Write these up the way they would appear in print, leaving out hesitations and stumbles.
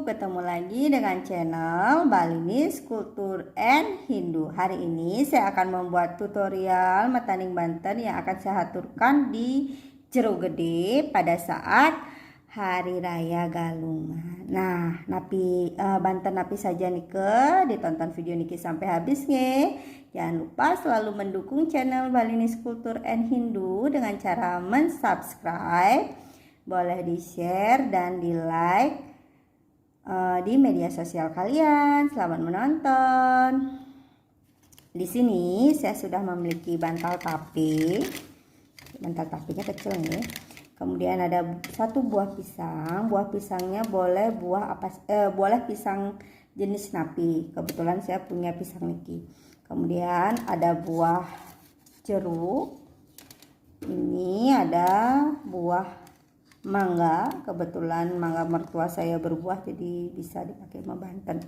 ketemu lagi dengan channel Balinis Kultur and Hindu. Hari ini saya akan membuat tutorial mataning Banten yang akan saya aturkan di Jero Gede pada saat Hari Raya Galungan. Nah, Banten napi saja nike, ditonton video niki sampai habis nge. Jangan lupa selalu mendukung channel Balinis Kultur and Hindu dengan cara mensubscribe. Boleh di-share dan di-like di media sosial kalian. Selamat menonton. Di sini saya sudah memiliki bantal tape. Bantal tapenya kecil nih. Kemudian ada satu buah pisang. Buah pisangnya boleh boleh pisang jenis napi. Kebetulan saya punya pisang niki. Kemudian ada buah jeruk. Ini ada buah mangga, kebetulan mangga mertua saya berbuah jadi bisa dipakai sama Banten.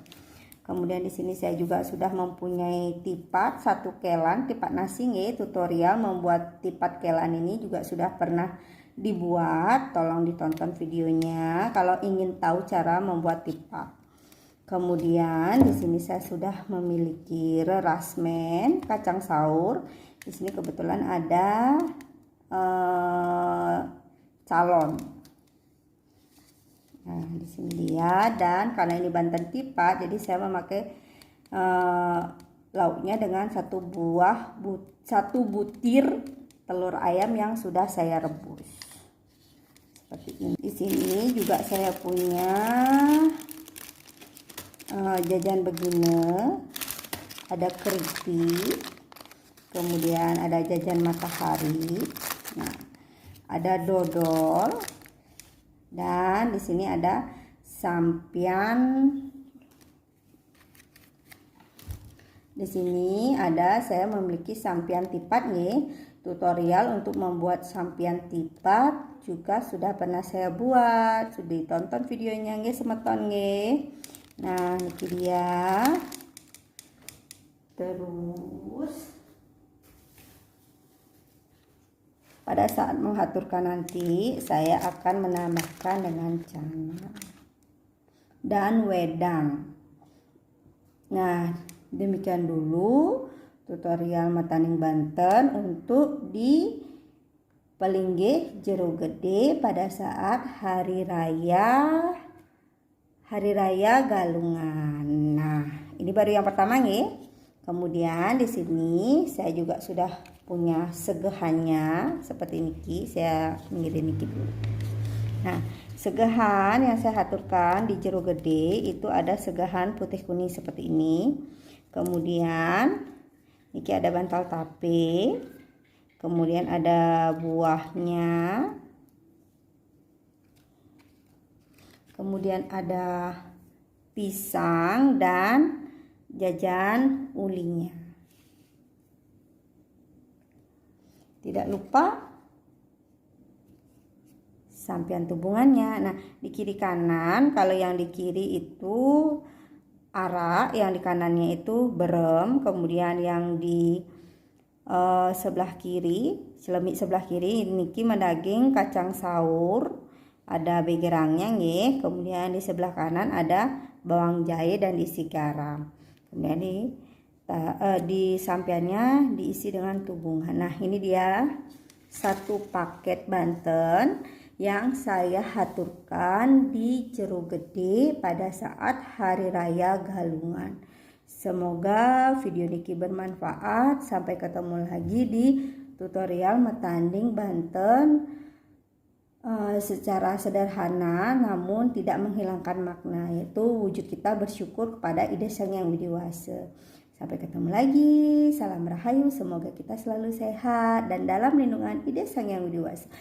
Kemudian di sini saya juga sudah mempunyai tipat satu kelan, tipat nasi nih. Tutorial membuat tipat kelan ini juga sudah pernah dibuat, tolong ditonton videonya kalau ingin tahu cara membuat tipat. Kemudian di sini saya sudah memiliki rerasmen, kacang saur. Di sini kebetulan ada calon. Nah, di sini dia, dan karena ini Banten tipat, jadi saya memakai lauknya dengan satu butir telur ayam yang sudah saya rebus. Seperti ini. Di sini juga saya punya jajan begini, ada keripik, kemudian ada jajan matahari. Nah, ada dodol, dan di sini ada sampian. Di sini saya memiliki sampian tipat nih. Tutorial untuk membuat sampian tipat juga sudah pernah saya buat. Sudah ditonton videonya nggih semeton nggih. Nah, ini dia. Terus pada saat mengaturkan nanti saya akan menambahkan dengan cana dan wedang. Nah, demikian dulu tutorial mataning Banten untuk di Pelinggih Jero Gede pada saat Hari Raya Galungan. Nah, ini baru yang pertama nih. Kemudian di sini saya juga sudah punya segehannya seperti niki. Saya pinggir niki dulu. Nah, segehan yang saya aturkan di Jero Gede itu ada segehan putih kuning seperti ini. Kemudian niki ada bantal tape. Kemudian ada buahnya. Kemudian ada pisang dan jajan ulinya. Tidak lupa sampian tubungannya. Nah, di kiri kanan, kalau yang di kiri itu arak, yang di kanannya itu berem. Kemudian yang di sebelah kiri, selemik sebelah kiri niki mendaging kacang saur, ada begerangnya nggih. Kemudian di sebelah kanan ada bawang jahe dan diisi garam. Kemudian di sampiannya diisi dengan tubungan. Nah, ini dia satu paket Banten yang saya aturkan di Jero Gede pada saat Hari Raya Galungan. Semoga video niki bermanfaat. Sampai ketemu lagi di tutorial metanding Banten secara sederhana namun tidak menghilangkan makna, yaitu wujud kita bersyukur kepada Ida Sang Yang Widiwasa. Sampai ketemu lagi. Salam rahayu. Semoga kita selalu sehat dan dalam lindungan Ida Sang Yang Widiwasa.